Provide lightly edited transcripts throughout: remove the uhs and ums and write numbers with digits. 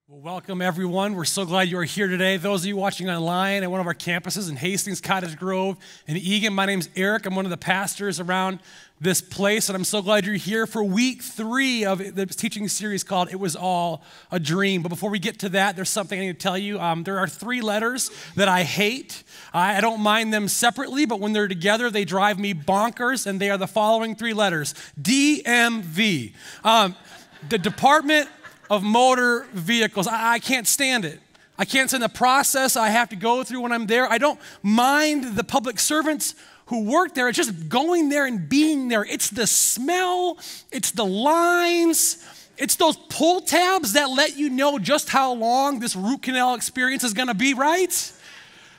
Well, welcome everyone. We're so glad you are here today. Those of you watching online at one of our campuses in Hastings, Cottage Grove, and Egan, my name's Erik. I'm one of the pastors around this place, and I'm so glad you're here for week 3 of the teaching series called It Was All a Dream. But before we get to that, there's something I need to tell you. There are 3 letters that I hate. I don't mind them separately, but when they're together, they drive me bonkers, and they are the following 3 letters. DMV. The Department of Motor Vehicles. I can't stand it. I can't stand the process I have to go through when I'm there. I don't mind the public servants who work there. It's just going there and being there. It's the smell. It's the lines. It's those pull tabs that let you know just how long this root canal experience is going to be, right?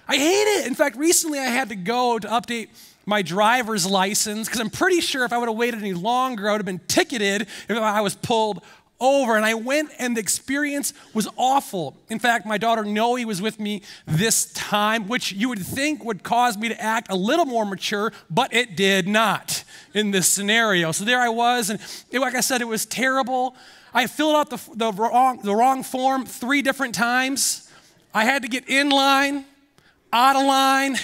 I hate it. In fact, recently I had to go to update my driver's license because I'm pretty sure if I would have waited any longer, I would have been ticketed if I was pulled over. And I went, and the experience was awful. In fact, my daughter Noe was with me this time, which you would think would cause me to act a little more mature, but it did not in this scenario. So there I was, and like I said, it was terrible. I filled out the wrong form 3 different times. I had to get in line, out of line,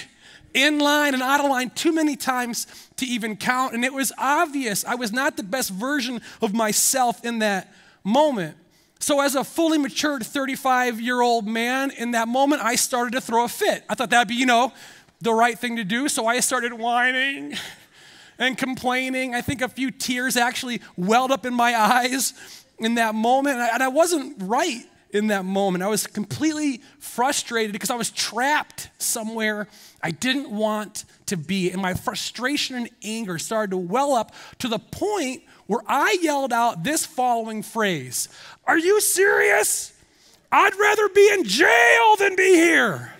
in line, and out of line too many times to even count. And it was obvious I was not the best version of myself in that moment. So as a fully matured 35-year-old man, in that moment, I started to throw a fit. I thought that'd be, the right thing to do. So I started whining and complaining. I think a few tears actually welled up in my eyes in that moment. And I wasn't right in that moment. I was completely frustrated because I was trapped somewhere I didn't want to be. And my frustration and anger started to well up to the point where I yelled out this following phrase: "Are you serious? I'd rather be in jail than be here."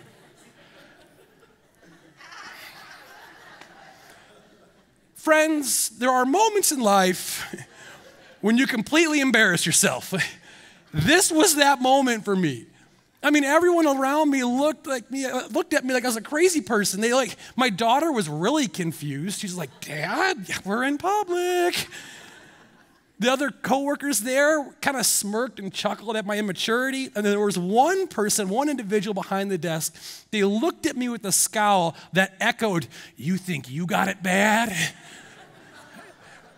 Friends, there are moments in life when you completely embarrass yourself. This was that moment for me. I mean, everyone around me looked at me like I was a crazy person. My daughter was really confused. She's like, "Dad, we're in public." The other coworkers there kind of smirked and chuckled at my immaturity. And then there was one individual behind the desk. They looked at me with a scowl that echoed, "You think you got it bad?"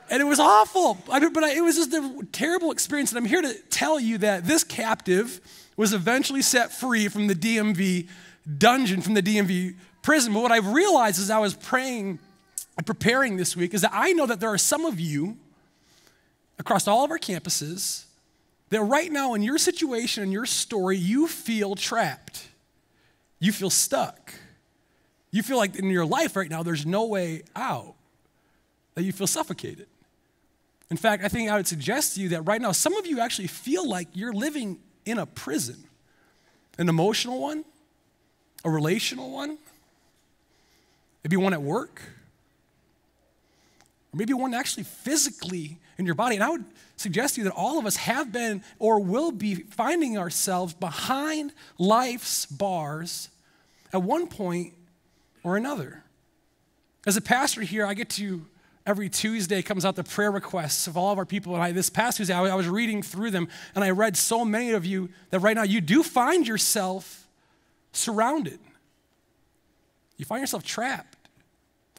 And it was awful. It was just a terrible experience. And I'm here to tell you that this captive was eventually set free from the DMV dungeon, from the DMV prison. But what I've realized as I was praying and preparing this week is that I know that there are some of you across all of our campuses that right now in your situation, in your story, you feel trapped. You feel stuck. You feel like in your life right now there's no way out, that you feel suffocated. In fact, I think I would suggest to you that right now some of you actually feel like you're living in a prison, an emotional one, a relational one, maybe one at work, or maybe one actually physically in your body. And I would suggest to you that all of us have been or will be finding ourselves behind life's bars at one point or another. As a pastor here, I get to, every Tuesday comes out the prayer requests of all of our people. And this past Tuesday, I was reading through them, and I read so many of you that right now you do find yourself surrounded. You find yourself trapped.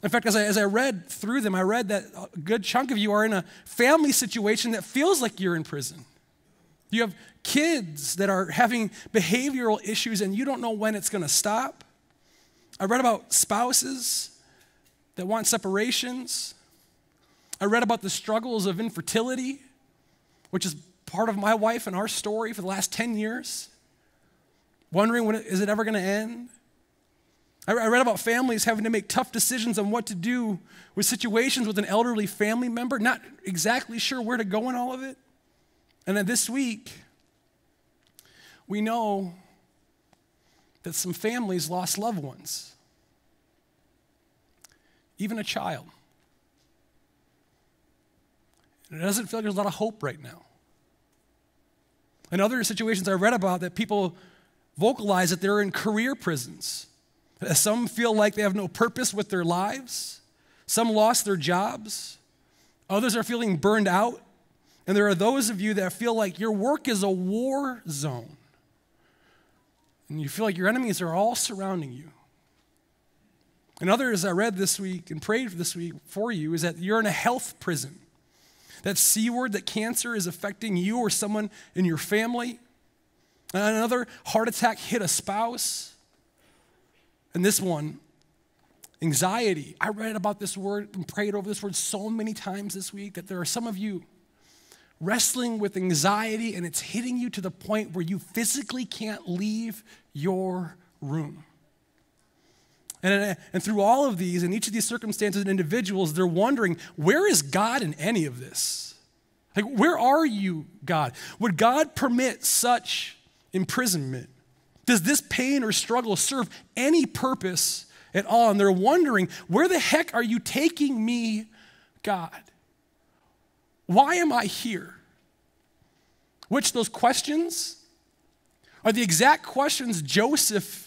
In fact, as I read through them, I read that a good chunk of you are in a family situation that feels like you're in prison. You have kids that are having behavioral issues, and you don't know when it's going to stop. I read about spouses that want separations. I read about the struggles of infertility, which is part of my wife and our story for the last 10 years, wondering is it ever going to end? I read about families having to make tough decisions on what to do with situations with an elderly family member, not exactly sure where to go in all of it. And then this week, we know that some families lost loved ones, even a child. And it doesn't feel like there's a lot of hope right now. In other situations I read about, that people vocalize that they're in career prisons. Some feel like they have no purpose with their lives. Some lost their jobs. Others are feeling burned out. And there are those of you that feel like your work is a war zone. And you feel like your enemies are all surrounding you. And others I read this week and prayed this week for you is that you're in a health prison. That C word, that cancer is affecting you or someone in your family. And another heart attack hit a spouse. And this one, anxiety. I read about this word and prayed over this word so many times this week that there are some of you wrestling with anxiety and it's hitting you to the point where you physically can't leave your room. And through all of these, in each of these circumstances and individuals, they're wondering, where is God in any of this? Like, where are you, God? Would God permit such imprisonment? Does this pain or struggle serve any purpose at all? And they're wondering, where the heck are you taking me, God? Why am I here? Which those questions are the exact questions Joseph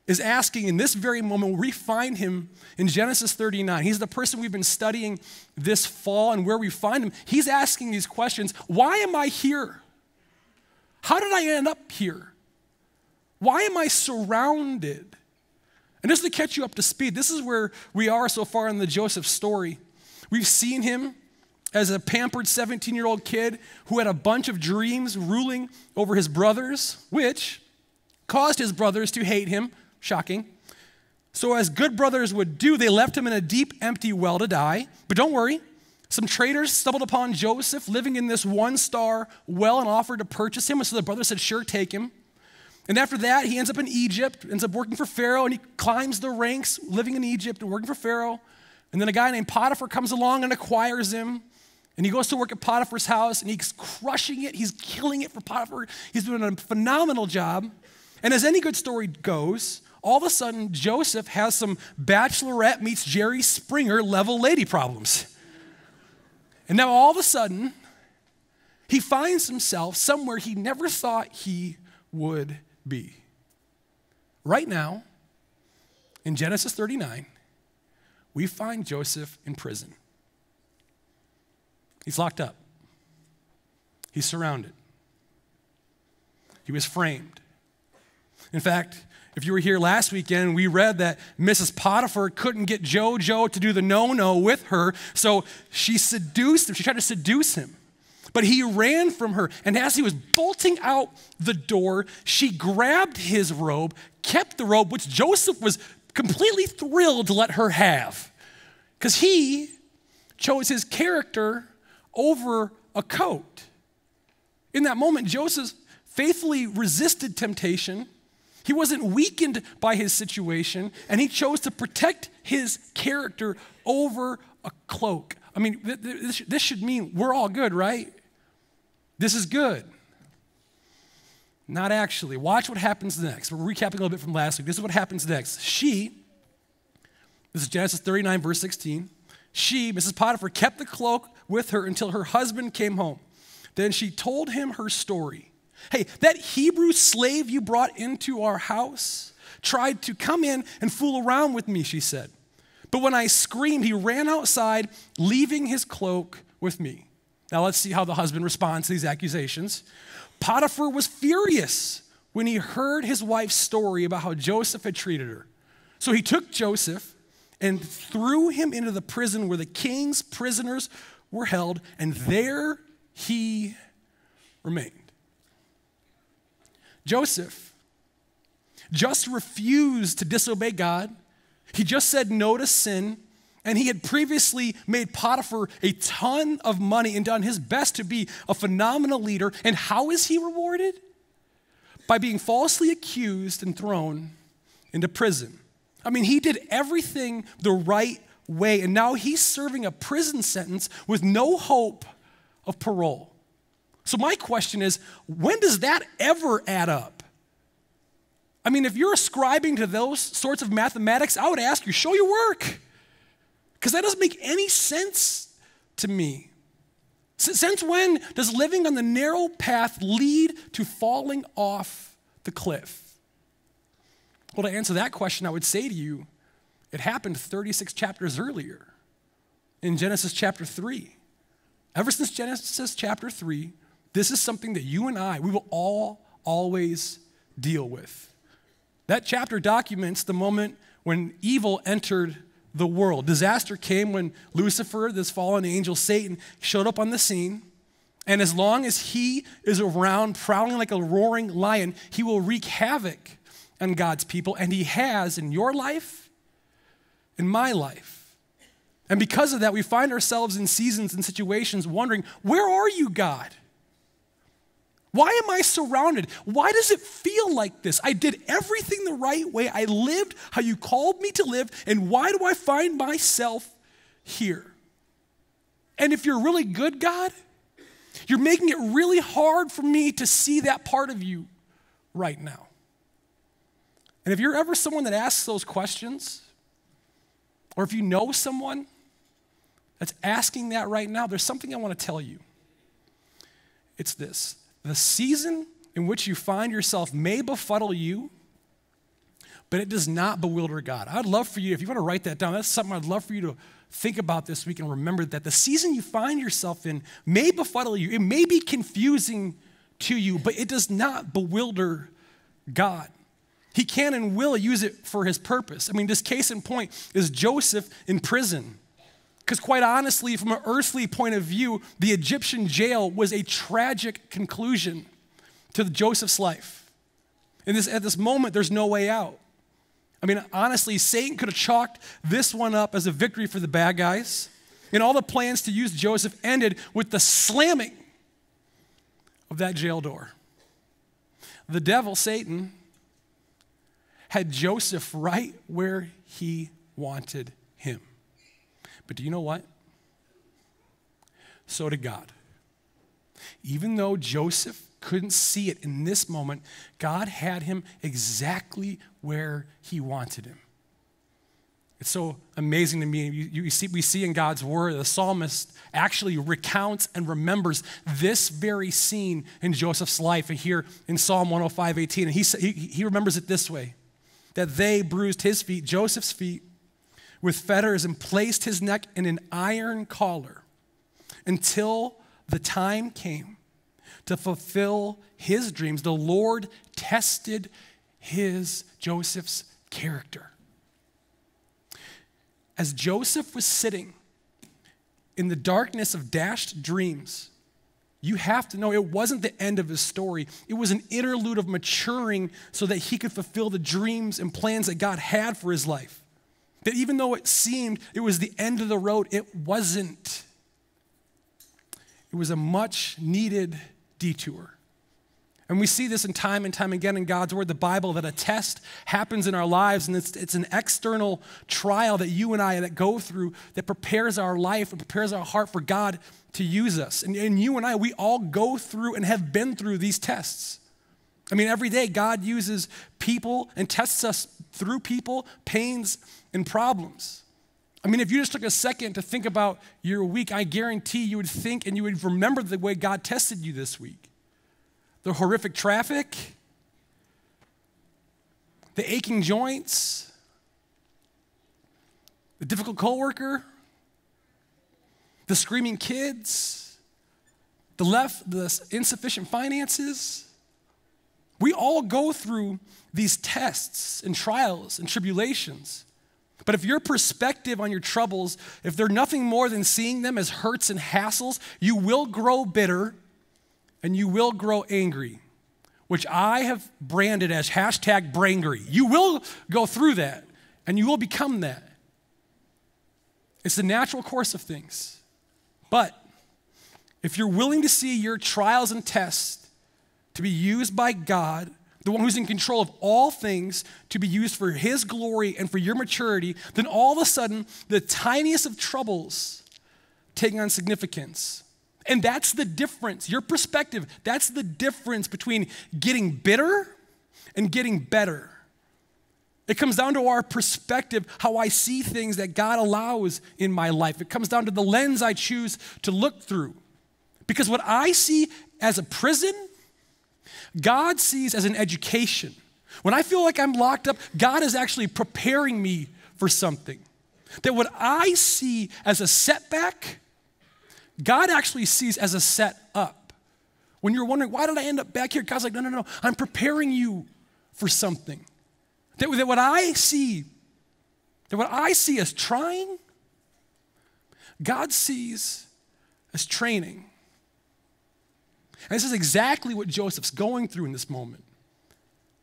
is asking in this very moment. We find him in Genesis 39. He's the person we've been studying this fall, and where we find him, he's asking these questions. Why am I here? How did I end up here? Why am I surrounded? And just to catch you up to speed, this is where we are so far in the Joseph story. We've seen him as a pampered 17-year-old kid who had a bunch of dreams ruling over his brothers, which caused his brothers to hate him. Shocking. So as good brothers would do, they left him in a deep, empty well to die. But don't worry, some traders stumbled upon Joseph living in this one-star well and offered to purchase him. And so the brothers said, sure, take him. And after that, he ends up in Egypt, ends up working for Pharaoh, and he climbs the ranks, living in Egypt and working for Pharaoh. And then a guy named Potiphar comes along and acquires him. And he goes to work at Potiphar's house, and he's crushing it. He's killing it for Potiphar. He's doing a phenomenal job. And as any good story goes, all of a sudden, Joseph has some Bachelorette meets Jerry Springer level lady problems. And now all of a sudden, he finds himself somewhere he never thought he would be. Right now, in Genesis 39, we find Joseph in prison. He's locked up. He's surrounded. He was framed. In fact, if you were here last weekend, we read that Mrs. Potiphar couldn't get JoJo to do the no-no with her, so she seduced him. She tried to seduce him. But he ran from her, and as he was bolting out the door, she grabbed his robe, kept the robe, which Joseph was completely thrilled to let her have, because he chose his character over a coat. In that moment, Joseph faithfully resisted temptation. He wasn't weakened by his situation, and he chose to protect his character over a cloak. I mean, this should mean we're all good, right? This is good. Not actually. Watch what happens next. We're recapping a little bit from last week. This is what happens next. This is Genesis 39, verse 16. She, Mrs. Potiphar, kept the cloak with her until her husband came home. Then she told him her story. Hey, that Hebrew slave you brought into our house tried to come in and fool around with me, she said. But when I screamed, he ran outside, leaving his cloak with me. Now let's see how the husband responds to these accusations. Potiphar was furious when he heard his wife's story about how Joseph had treated her. So he took Joseph and threw him into the prison where the king's prisoners were held, and there he remained. Joseph just refused to disobey God. He just said no to sin, and he had previously made Potiphar a ton of money and done his best to be a phenomenal leader. And how is he rewarded? By being falsely accused and thrown into prison. I mean, he did everything the right way, and now he's serving a prison sentence with no hope of parole. So my question is, when does that ever add up? I mean, if you're ascribing to those sorts of mathematics, I would ask you, show your work. Because that doesn't make any sense to me. Since when does living on the narrow path lead to falling off the cliff? Well, to answer that question, I would say to you, it happened 36 chapters earlier in Genesis chapter 3. Ever since Genesis chapter 3, this is something that you and I, we will all always deal with. That chapter documents the moment when evil entered the world. Disaster came when Lucifer, this fallen angel, Satan, showed up on the scene. And as long as he is around prowling like a roaring lion, he will wreak havoc on God's people. And he has in your life, in my life. And because of that, we find ourselves in seasons and situations wondering, where are you, God? Why am I surrounded? Why does it feel like this? I did everything the right way. I lived how you called me to live. And why do I find myself here? And if you're really good, God, you're making it really hard for me to see that part of you right now. And if you're ever someone that asks those questions, or if you know someone that's asking that right now, there's something I want to tell you. It's this. The season in which you find yourself may befuddle you, but it does not bewilder God. I'd love for you, if you want to write that down, that's something I'd love for you to think about this week and remember that the season you find yourself in may befuddle you. It may be confusing to you, but it does not bewilder God. He can and will use it for his purpose. I mean, this case in point is Joseph in prison. Because quite honestly, from an earthly point of view, the Egyptian jail was a tragic conclusion to Joseph's life. And at this moment, there's no way out. I mean, honestly, Satan could have chalked this one up as a victory for the bad guys. And all the plans to use Joseph ended with the slamming of that jail door. The devil, Satan, had Joseph right where he wanted him. But do you know what? So did God. Even though Joseph couldn't see it in this moment, God had him exactly where he wanted him. It's so amazing to me. We see in God's word, the psalmist actually recounts and remembers this very scene in Joseph's life here in Psalm 105:18. And he remembers it this way, that they bruised his feet, Joseph's feet, with fetters and placed his neck in an iron collar until the time came to fulfill his dreams. The Lord tested Joseph's character. As Joseph was sitting in the darkness of dashed dreams, you have to know it wasn't the end of his story. It was an interlude of maturing so that he could fulfill the dreams and plans that God had for his life. That even though it seemed it was the end of the road, it wasn't. It was a much needed detour. And we see this in time and time again in God's word, the Bible, that a test happens in our lives, and it's an external trial that you and I that go through that prepares our life and prepares our heart for God to use us. And you and I, we all go through and have been through these tests. I mean, every day God uses people and tests us through people, pains, and problems. I mean, if you just took a second to think about your week, I guarantee you would think and you would remember the way God tested you this week. The horrific traffic, the aching joints, the difficult coworker, the screaming kids, the insufficient finances. We all go through these tests and trials and tribulations. But if your perspective on your troubles, if they're nothing more than seeing them as hurts and hassles, you will grow bitter and you will grow angry, which I have branded as #brangry. You will go through that and you will become that. It's the natural course of things. But if you're willing to see your trials and tests to be used by God, the one who's in control of all things, to be used for his glory and for your maturity, then all of a sudden, the tiniest of troubles take on significance. And that's the difference. Your perspective, that's the difference between getting bitter and getting better. It comes down to our perspective, how I see things that God allows in my life. It comes down to the lens I choose to look through. Because what I see as a prison, God sees as an education. When I feel like I'm locked up, God is actually preparing me for something. That what I see as a setback, God actually sees as a set up. When you're wondering, why did I end up back here? God's like, no, I'm preparing you for something. That what I see as trying, God sees as training. And this is exactly what Joseph's going through in this moment.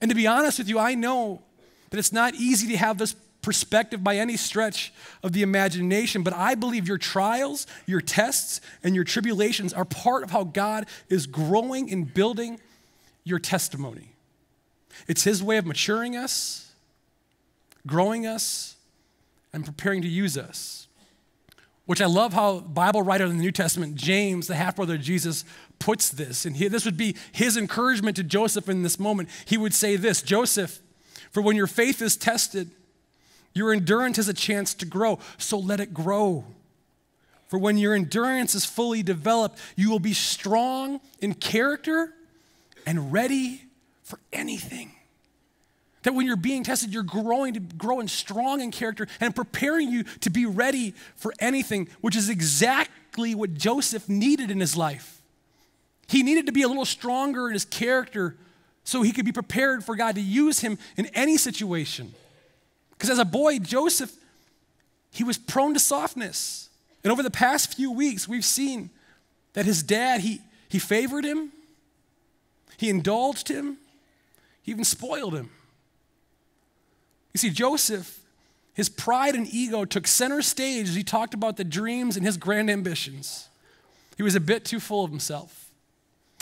And to be honest with you, I know that it's not easy to have this perspective by any stretch of the imagination, but I believe your trials, your tests, and your tribulations are part of how God is growing and building your testimony. It's His way of maturing us, growing us, and preparing to use us. Which I love how Bible writer in the New Testament, James, the half-brother of Jesus, puts this. And this would be his encouragement to Joseph in this moment. He would say this, Joseph, for when your faith is tested, your endurance has a chance to grow, so let it grow. For when your endurance is fully developed, you will be strong in character and ready for anything. That when you're being tested, you're growing strong in character and preparing you to be ready for anything, which is exactly what Joseph needed in his life. He needed to be a little stronger in his character so he could be prepared for God to use him in any situation. Because as a boy, Joseph, he was prone to softness. And over the past few weeks, we've seen that his dad, he favored him, he indulged him, he even spoiled him. You see, Joseph, his pride and ego took center stage as he talked about the dreams and his grand ambitions. He was a bit too full of himself.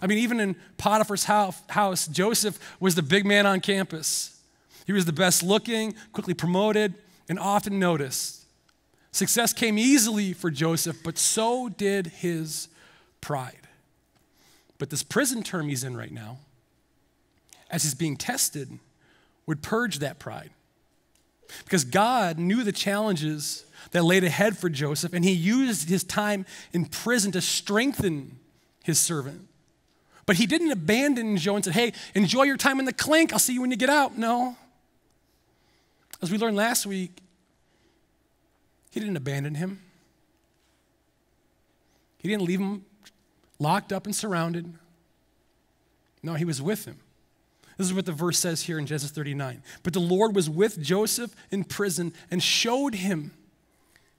I mean, even in Potiphar's house, Joseph was the big man on campus. He was the best looking, quickly promoted, and often noticed. Success came easily for Joseph, but so did his pride. But this prison term he's in right now, as he's being tested, would purge that pride. Because God knew the challenges that laid ahead for Joseph, and he used his time in prison to strengthen his servant. But he didn't abandon Joe and said, hey, enjoy your time in the clink. I'll see you when you get out. No. As we learned last week, he didn't abandon him. He didn't leave him locked up and surrounded. No, he was with him. This is what the verse says here in Genesis 39. But the Lord was with Joseph in prison and showed him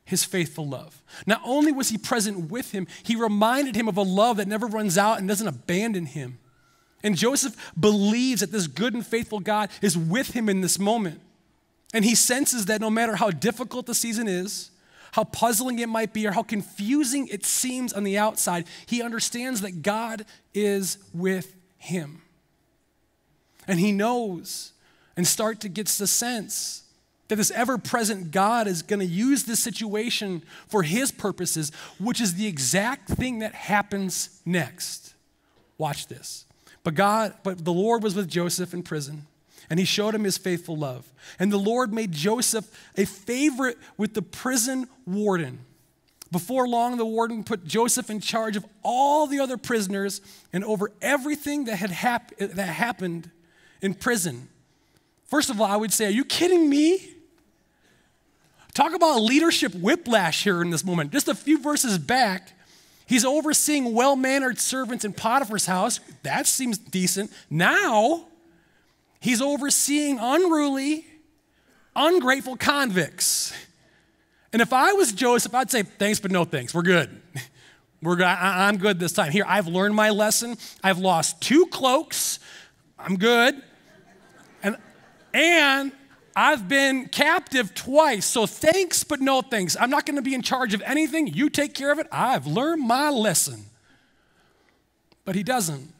his faithful love. Not only was he present with him, he reminded him of a love that never runs out and doesn't abandon him. And Joseph believes that this good and faithful God is with him in this moment. And he senses that no matter how difficult the season is, how puzzling it might be, or how confusing it seems on the outside, he understands that God is with him. And he knows and gets the sense that this ever-present God is going to use this situation for his purposes, which is the exact thing that happens next. Watch this. But the Lord was with Joseph in prison, and he showed him his faithful love. And the Lord made Joseph a favorite with the prison warden. Before long, the warden put Joseph in charge of all the other prisoners and over everything that happened in prison. First of all, I would say, are you kidding me? Talk about leadership whiplash here in this moment. Just a few verses back, he's overseeing well-mannered servants in Potiphar's house. That seems decent. Now, he's overseeing unruly, ungrateful convicts. And if I was Joseph, I'd say, thanks, but no thanks. We're good. I'm good this time. Here, I've learned my lesson. I've lost 2 cloaks. I'm good. And I've been captive twice, so thanks, but no thanks. I'm not going to be in charge of anything. You take care of it. I've learned my lesson. But he doesn't.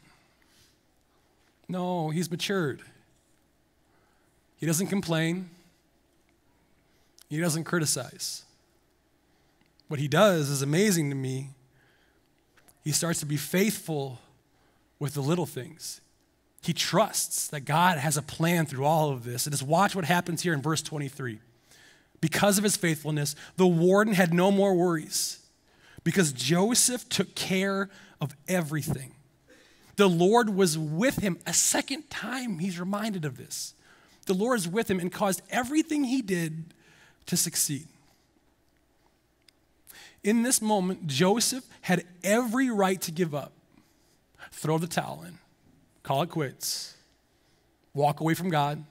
No, he's matured. He doesn't complain. He doesn't criticize. What he does is amazing to me. He starts to be faithful with the little things. He trusts that God has a plan through all of this. And just watch what happens here in verse 23. Because of his faithfulness, the warden had no more worries because Joseph took care of everything. The Lord was with him. A second time he's reminded of this. The Lord is with him and caused everything he did to succeed. In this moment, Joseph had every right to give up, throw the towel in, call it quits, walk away from God.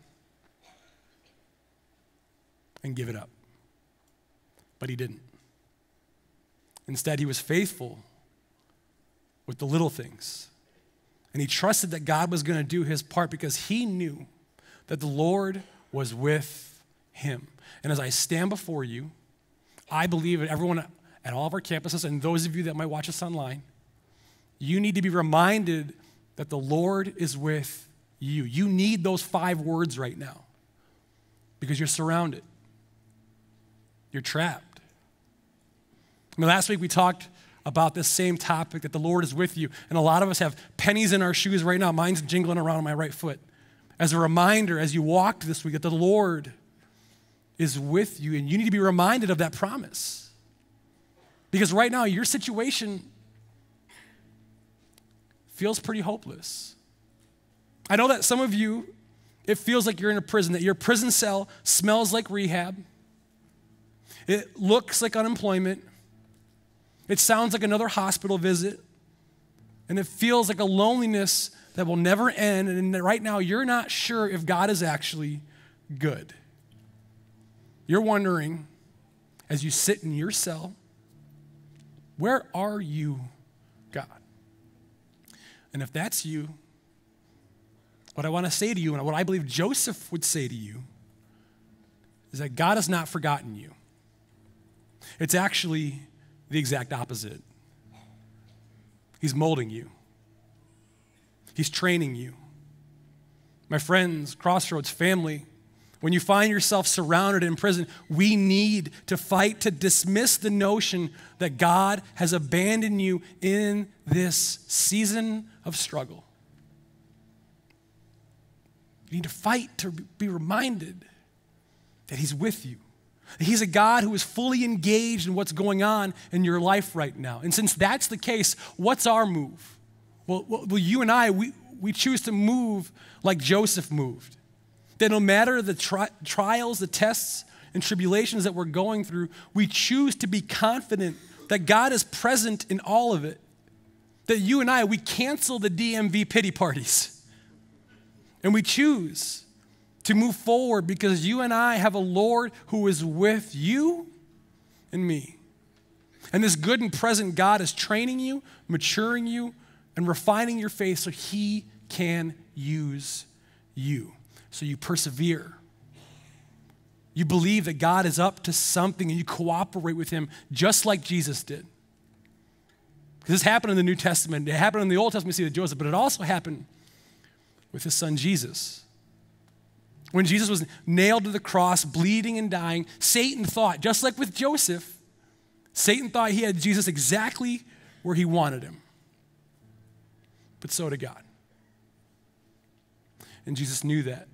and give it up. But he didn't. Instead, he was faithful with the little things. And he trusted that God was going to do his part because he knew that the Lord was with him. And as I stand before you, I believe that everyone at all of our campuses and those of you that might watch us online, you need to be reminded that the Lord is with you. You need those 5 words right now because you're surrounded. You're trapped. I mean, last week we talked about this same topic, that the Lord is with you. And a lot of us have pennies in our shoes right now. Mine's jingling around on my right foot. As a reminder, as you walked this week, that the Lord is with you. And you need to be reminded of that promise. Because right now, your situation feels pretty hopeless. I know that some of you, it feels like you're in a prison, that your prison cell smells like rehab. It looks like unemployment. It sounds like another hospital visit. And it feels like a loneliness that will never end. And right now, you're not sure if God is actually good. You're wondering, as you sit in your cell, where are you, God? And if that's you, what I want to say to you, and what I believe Joseph would say to you, is that God has not forgotten you. It's actually the exact opposite. He's molding you. He's training you. My friends, Crossroads family, when you find yourself surrounded in prison, we need to fight to dismiss the notion that God has abandoned you in this season of struggle. You need to fight to be reminded that he's with you. He's a God who is fully engaged in what's going on in your life right now. And since that's the case, what's our move? Well, you and I, we choose to move like Joseph moved. That no matter the trials, the tests, and tribulations that we're going through, we choose to be confident that God is present in all of it. That you and I, we cancel the DMV pity parties. And we choose to move forward because you and I have a Lord who is with you and me. And this good and present God is training you, maturing you, and refining your faith so he can use you. So you persevere. You believe that God is up to something and you cooperate with him just like Jesus did. Because this happened in the New Testament. It happened in the Old Testament, see, with Joseph, but it also happened with his son Jesus. When Jesus was nailed to the cross, bleeding and dying, Satan thought, just like with Joseph, Satan thought he had Jesus exactly where he wanted him. But so did God. And Jesus knew that.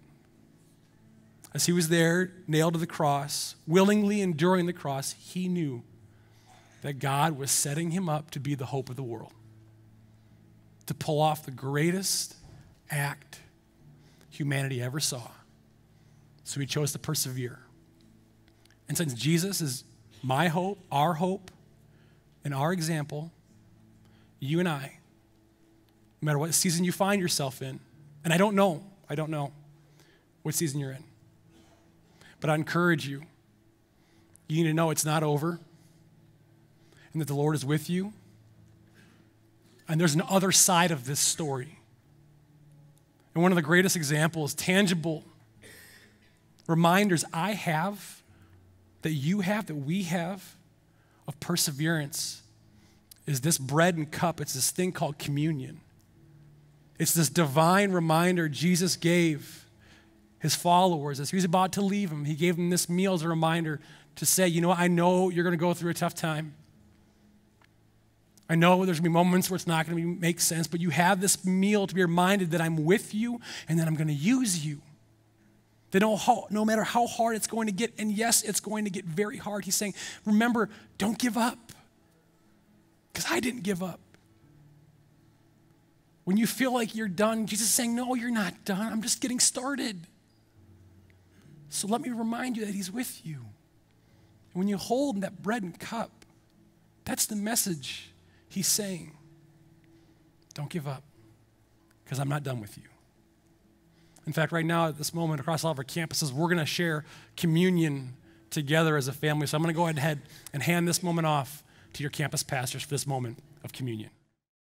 As he was there, nailed to the cross, willingly enduring the cross, he knew that God was setting him up to be the hope of the world, to pull off the greatest act humanity ever saw. So he chose to persevere. And since Jesus is my hope, and our example, you and I, no matter what season you find yourself in, and I don't know what season you're in, but I encourage you, you need to know it's not over, and that the Lord is with you, and there's an other side of this story. And one of the greatest examples, tangible reminders I have, that you have, that we have, of perseverance is this bread and cup. It's this thing called communion. It's this divine reminder Jesus gave his followers as he was about to leave them. He gave them this meal as a reminder to say, you know what, I know you're going to go through a tough time. I know there's going to be moments where it's not going to make sense, but you have this meal to be reminded that I'm with you and that I'm going to use you. That no matter how hard it's going to get, and yes, it's going to get very hard, he's saying, remember, don't give up. Because I didn't give up. When you feel like you're done, Jesus is saying, no, you're not done. I'm just getting started. So let me remind you that he's with you. And when you hold that bread and cup, that's the message he's saying. Don't give up, because I'm not done with you. In fact, right now at this moment across all of our campuses, we're going to share communion together as a family. So I'm going to go ahead and hand this moment off to your campus pastors for this moment of communion.